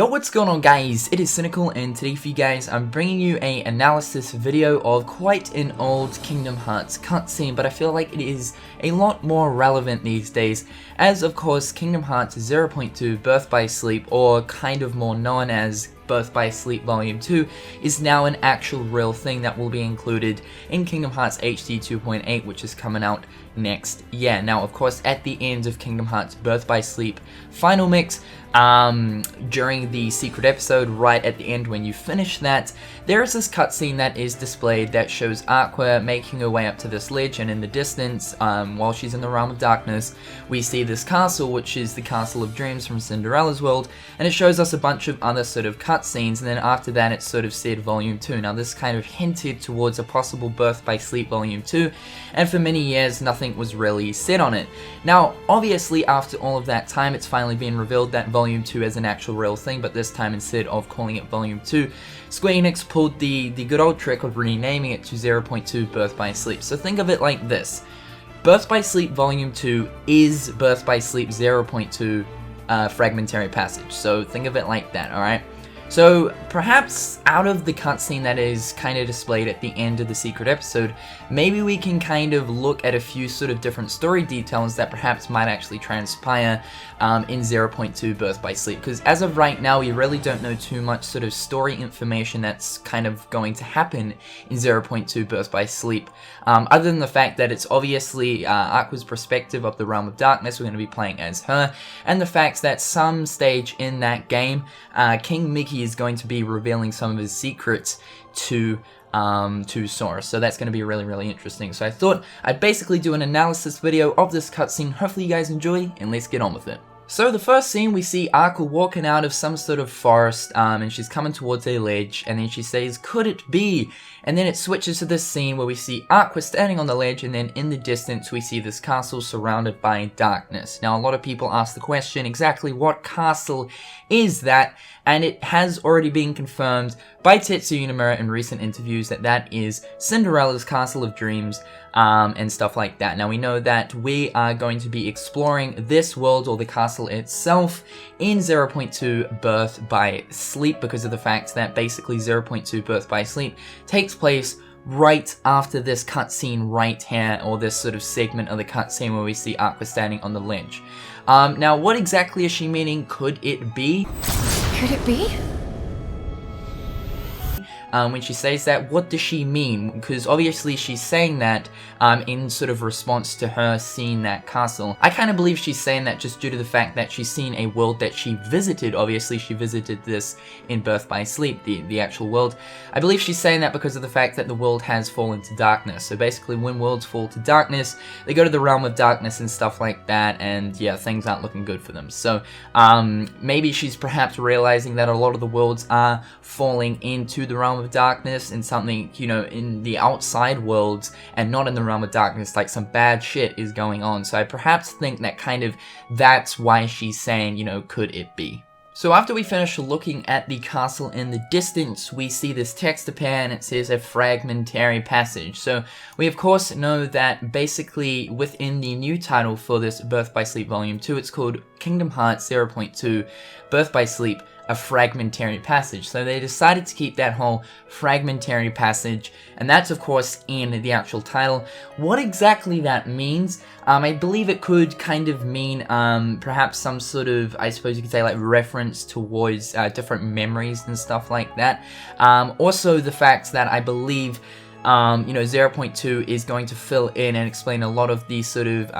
Yo, what's going on guys? It is Cynnnical, and today for you guys I'm bringing you an analysis video of quite an old Kingdom Hearts cutscene, but I feel like it is a lot more relevant these days, as of course Kingdom Hearts 0.2 Birth by Sleep, or kind of more known as Birth by Sleep Volume 2, is now an actual real thing that will be included in Kingdom Hearts HD 2.8, which is coming out next year. Now, of course, at the end of Kingdom Hearts Birth by Sleep Final Mix, during the secret episode, right at the end when you finish that, there is this cutscene that is displayed that shows Aqua making her way up to this ledge, and in the distance, while she's in the Realm of Darkness, we see this castle, which is the Castle of Dreams from Cinderella's world, and it shows us a bunch of other sort of cutscenes, and then after that it sort of said Volume 2. Now this kind of hinted towards a possible Birth by Sleep Volume 2, and for many years nothing was really said on it. Now, obviously after all of that time, it's finally been revealed that Volume 2 is an actual real thing, but this time instead of calling it Volume 2, Square Enix pulled the good old trick of renaming it to 0.2 Birth by Sleep. So think of it like this: Birth by Sleep Volume 2 is Birth by Sleep 0.2 Fragmentary Passage. So think of it like that, alright? So perhaps out of the cutscene that is kind of displayed at the end of the secret episode, maybe we can kind of look at a few sort of different story details that perhaps might actually transpire in 0.2 Birth by Sleep. Because as of right now, we really don't know too much sort of story information that's kind of going to happen in 0.2 Birth by Sleep. Other than the fact that it's obviously Aqua's perspective of the Realm of Darkness, we're going to be playing as her, and the fact that some stage in that game, King Mickey is going to be revealing some of his secrets to Sora. So that's going to be really interesting. So I thought I'd basically do an analysis video of this cutscene. Hopefully you guys enjoy, and let's get on with it. So the first scene, we see Aqua walking out of some sort of forest, and she's coming towards a ledge, and then she says, "Could it be?" And then it switches to this scene where we see Aqua standing on the ledge, and then in the distance we see this castle surrounded by darkness. Now, a lot of people ask the question, exactly what castle is that? And it has already been confirmed by Tetsuya Nomura in recent interviews that that is Cinderella's Castle of Dreams, and stuff like that. Now, we know that we are going to be exploring this world, or the castle itself, in 0.2 Birth by Sleep, because of the fact that basically 0.2 Birth by Sleep takes place right after this cutscene right here, or this sort of segment of the cutscene where we see Aqua standing on the ledge. Now, what exactly is she meaning? Could it be? Could it be? When she says that, what does she mean? Because obviously she's saying that in sort of response to her seeing that castle. I kind of believe she's saying that just due to the fact that she's seen a world that she visited. Obviously she visited this in Birth by Sleep, the actual world. I believe she's saying that because of the fact that the world has fallen to darkness. So basically when worlds fall to darkness, they go to the Realm of Darkness and stuff like that, and yeah, things aren't looking good for them. So maybe she's perhaps realizing that a lot of the worlds are falling into the Realm of Darkness, and something, you know, in the outside worlds and not in the Realm of Darkness, like some bad shit is going on. So I perhaps think that kind of that's why she's saying, you know, could it be? So after we finish looking at the castle in the distance, we see this text appear, and it says a fragmentary passage. So we of course know that basically within the new title for this Birth by Sleep Volume 2, it's called Kingdom Hearts 0.2 Birth by Sleep, a fragmentary passage. So they decided to keep that whole fragmentary passage, and that's of course in the actual title. What exactly that means, I believe it could kind of mean perhaps some sort of, I suppose you could say, like reference towards different memories and stuff like that. Also the fact that I believe you know, 0.2 is going to fill in and explain a lot of these sort of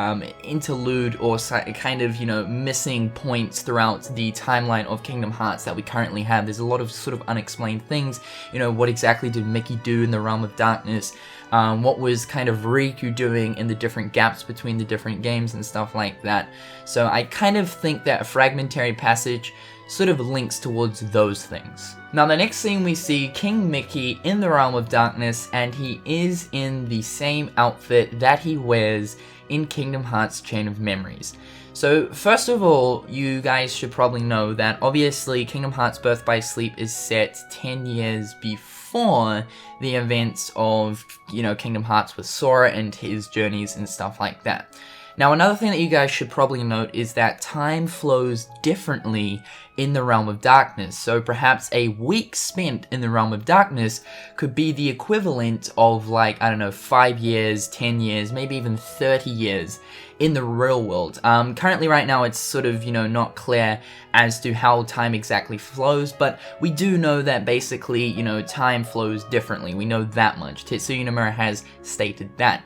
interlude or kind of, you know, missing points throughout the timeline of Kingdom Hearts that we currently have. There's a lot of sort of unexplained things. You know, what exactly did Mickey do in the Realm of Darkness? What was kind of Riku doing in the different gaps between the different games and stuff like that. So I kind of think that a fragmentary passage sort of links towards those things. Now the next scene, we see King Mickey in the Realm of Darkness, and he is in the same outfit that he wears in Kingdom Hearts Chain of Memories. So first of all, you guys should probably know that obviously Kingdom Hearts Birth by Sleep is set 10 years before the events of, you know, Kingdom Hearts with Sora and his journeys and stuff like that. Now, another thing that you guys should probably note is that time flows differently in the Realm of Darkness. So perhaps a week spent in the Realm of Darkness could be the equivalent of, like, I don't know, 5 years, 10 years, maybe even 30 years in the real world. Currently right now it's sort of, not clear as to how time exactly flows, but we do know that basically, time flows differently. We know that much. Tetsuya Nomura has stated that.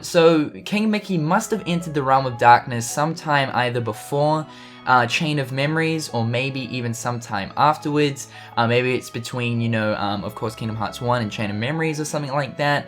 So King Mickey must have entered the Realm of Darkness sometime either before Chain of Memories, or maybe even sometime afterwards. Maybe it's between, of course, Kingdom Hearts 1 and Chain of Memories or something like that.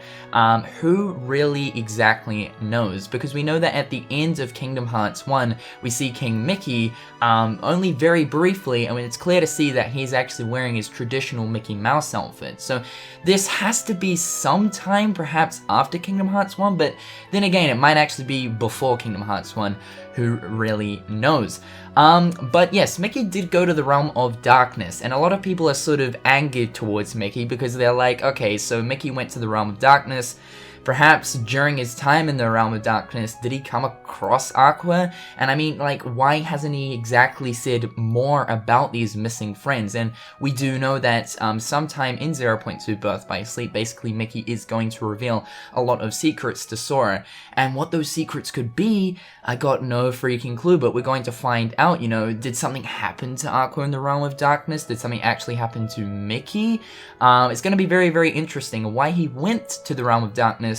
Who really exactly knows? Because we know that at the end of Kingdom Hearts 1, we see King Mickey only very briefly, and it's clear to see that he's actually wearing his traditional Mickey Mouse outfit. So this has to be sometime, perhaps after Kingdom Hearts 1, but then again, it might actually be before Kingdom Hearts 1. Who really knows? But yes, Mickey did go to the Realm of Darkness, and a lot of people are sort of angered towards Mickey because they're like, okay, so Mickey went to the Realm of Darkness. Perhaps during his time in the Realm of Darkness, did he come across Aqua? And I mean, like, why hasn't he exactly said more about these missing friends? And we do know that sometime in 0.2 Birth by Sleep, basically Mickey is going to reveal a lot of secrets to Sora. And what those secrets could be, I got no freaking clue, but we're going to find out, did something happen to Aqua in the Realm of Darkness? Did something actually happen to Mickey? It's going to be very, very interesting why he went to the Realm of Darkness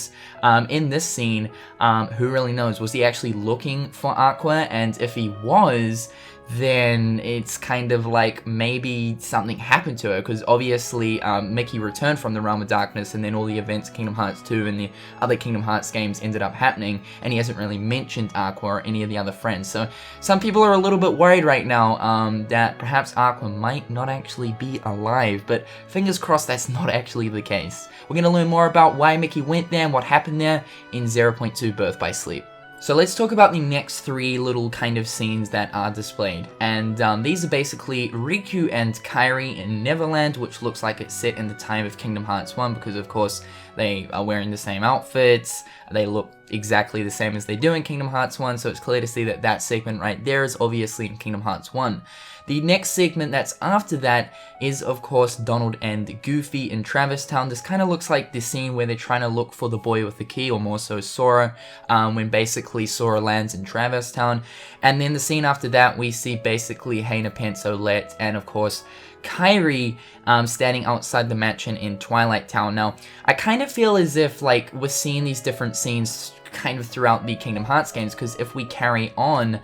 in this scene. Who really knows? Was he actually looking for Aqua? And if he was, then it's kind of like maybe something happened to her, because obviously Mickey returned from the Realm of Darkness, and then all the events of Kingdom Hearts 2 and the other Kingdom Hearts games ended up happening, and he hasn't really mentioned Aqua or any of the other friends. So some people are a little bit worried right now that perhaps Aqua might not actually be alive, but fingers crossed that's not actually the case. We're going to learn more about why Mickey went there and what happened there in 0.2 Birth by Sleep. So let's talk about the next 3 little kind of scenes that are displayed. And these are basically Riku and Kairi in Neverland, which looks like it's set in the time of Kingdom Hearts 1 because, of course, they are wearing the same outfits. They look exactly the same as they do in Kingdom Hearts 1, so it's clear to see that that segment right there is obviously in Kingdom Hearts 1. The next segment that's after that is, of course, Donald and Goofy in Traverse Town. This kind of looks like the scene where they're trying to look for the boy with the key, or more so Sora, when basically Sora lands in Traverse Town. And then the scene after that, we see basically Hayna Pensolette and, of course, Kairi standing outside the mansion in Twilight Town. Now, I kind of feel as if, like, we're seeing these different scenes kind of throughout the Kingdom Hearts games, because if we carry on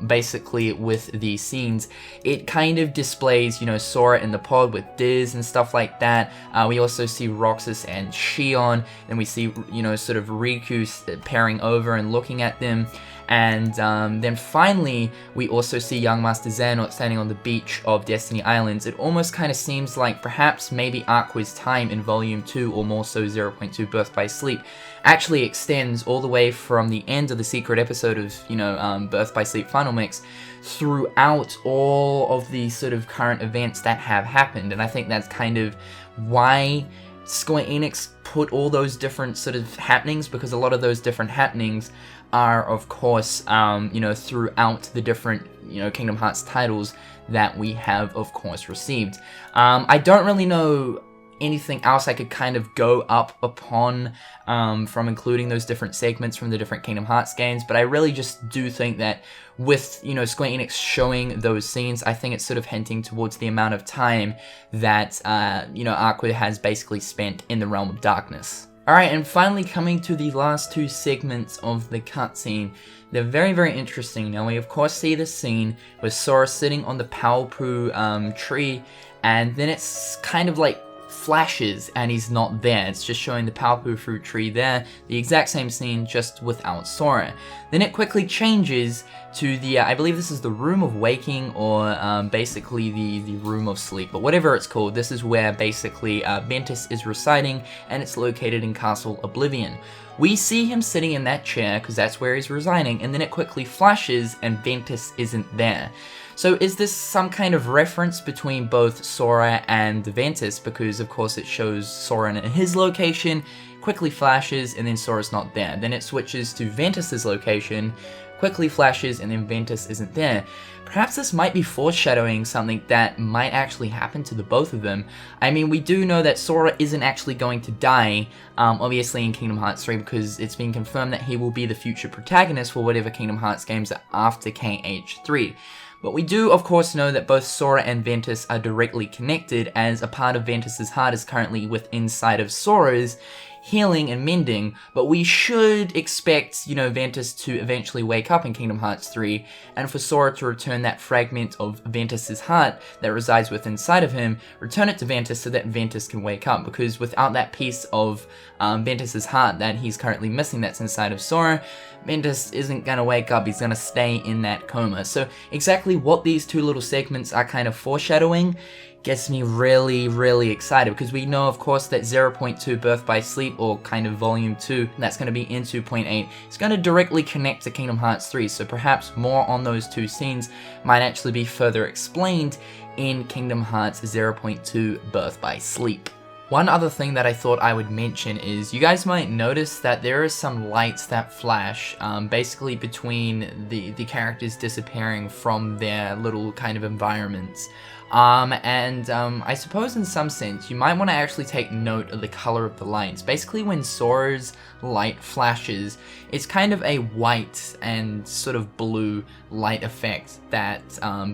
basically with these scenes, it kind of displays, Sora in the pod with Diz and stuff like that. We also see Roxas and Shion, then we see, sort of Riku pairing over and looking at them. And then finally, we also see young Master Xehanort standing on the beach of Destiny Islands. It almost kind of seems like perhaps maybe Aqua's time in Volume 2, or more so 0.2 Birth by Sleep, actually extends all the way from the end of the secret episode of, Birth by Sleep Final Mix throughout all of the sort of current events that have happened. And I think that's kind of why Square Enix put all those different sort of happenings, because a lot of those different happenings are, of course, throughout the different, Kingdom Hearts titles that we have, of course, received. I don't really know anything else I could kind of go up upon from including those different segments from the different Kingdom Hearts games, but I really just do think that with, Square Enix showing those scenes, I think it's sort of hinting towards the amount of time that, Aqua has basically spent in the Realm of Darkness. Alright, and finally coming to the last 2 segments of the cutscene. They're very, very interesting. Now, we of course see this scene with Sora sitting on the Palpu tree, and then it's kind of like flashes and he's not there. It's just showing the Palpu fruit tree there, the exact same scene, just without Sora. Then it quickly changes to the, I believe this is the Room of Waking, or basically the Room of Sleep, but whatever it's called, this is where basically Ventus is residing, and it's located in Castle Oblivion. We see him sitting in that chair, because that's where he's residing, and then it quickly flashes and Ventus isn't there. So is this some kind of reference between both Sora and Ventus? Because of course it shows Sora in his location, quickly flashes, and then Sora's not there. Then it switches to Ventus's location, quickly flashes, and then Ventus isn't there. Perhaps this might be foreshadowing something that might actually happen to the both of them. I mean, we do know that Sora isn't actually going to die, obviously in Kingdom Hearts 3, because it's been confirmed that he will be the future protagonist for whatever Kingdom Hearts games are after KH3. But we do, of course, know that both Sora and Ventus are directly connected, as a part of Ventus's heart is currently inside of Sora's, healing and mending, but we should expect, Ventus to eventually wake up in Kingdom Hearts 3, and for Sora to return that fragment of Ventus's heart that resides inside of him, return it to Ventus so that Ventus can wake up, because without that piece of Ventus's heart that he's currently missing that's inside of Sora, Ventus isn't gonna wake up, he's gonna stay in that coma. So exactly what these two little segments are kind of foreshadowing gets me really, really excited, because we know, of course, that 0.2 Birth by Sleep, or kind of Volume 2, that's going to be in 2.8, is going to directly connect to Kingdom Hearts 3, so perhaps more on those two scenes might actually be further explained in Kingdom Hearts 0.2 Birth by Sleep. One other thing that I thought I would mention is, you guys might notice that there are some lights that flash, basically between the characters disappearing from their little kind of environments. I suppose in some sense, you might want to actually take note of the color of the lights. Basically, when Sora's light flashes, it's kind of a white and sort of blue light effect that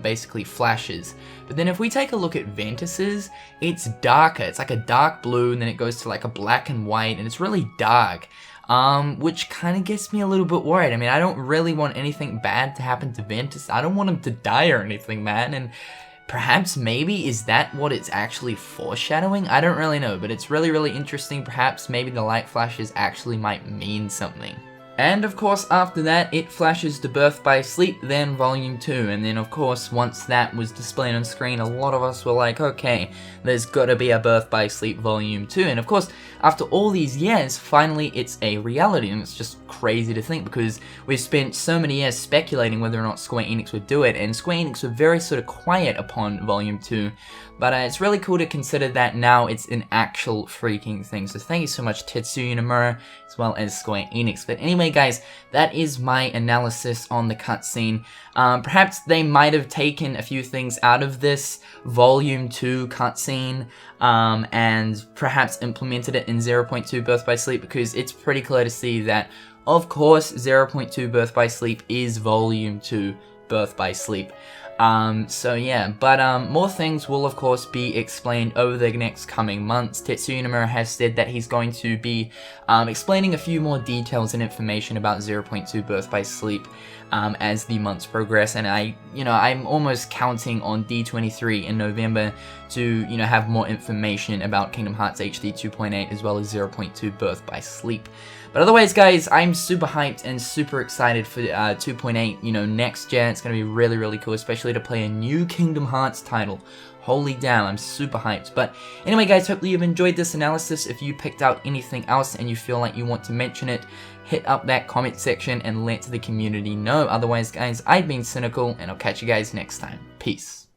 basically flashes. But then if we take a look at Ventus's, it's darker. It's like a dark blue, and then it goes to like a black and white, and it's really dark. Which kind of gets me a little bit worried. I mean, I don't really want anything bad to happen to Ventus. I don't want him to die or anything, man, and perhaps maybe is that what it's actually foreshadowing? I don't really know, but it's really, really interesting. Perhaps maybe the light flashes actually might mean something. And of course, after that, it flashes to Birth by Sleep, then Volume 2, and then of course, once that was displayed on screen, a lot of us were like, okay, there's gotta be a Birth by Sleep Volume 2, and of course, after all these years, finally it's a reality, and it's just crazy to think, because we've spent so many years speculating whether or not Square Enix would do it, and Square Enix were very sort of quiet upon Volume 2, but it's really cool to consider that now it's an actual freaking thing. So thank you so much, Tetsuya Nomura, as well as Square Enix. But anyway, guys, that is my analysis on the cutscene. Perhaps they might have taken a few things out of this Volume 2 cutscene, and perhaps implemented it in 0.2 Birth by Sleep, because it's pretty clear to see that, of course, 0.2 Birth by Sleep is Volume 2 Birth by Sleep. So yeah, but more things will of course be explained over the next coming months. Tetsuya Nomura has said that he's going to be explaining a few more details and information about 0.2 Birth by Sleep as the months progress, and I'm almost counting on D23 in November to have more information about Kingdom Hearts HD 2.8 as well as 0.2 Birth by Sleep. But otherwise, guys, I'm super hyped and super excited for 2.8, next gen. It's going to be really, really cool, especially to play a new Kingdom Hearts title. Holy damn, I'm super hyped. But anyway, guys, hopefully you've enjoyed this analysis. If you picked out anything else and you feel like you want to mention it, hit up that comment section and let the community know. Otherwise, guys, I've been Cynnnical, and I'll catch you guys next time. Peace.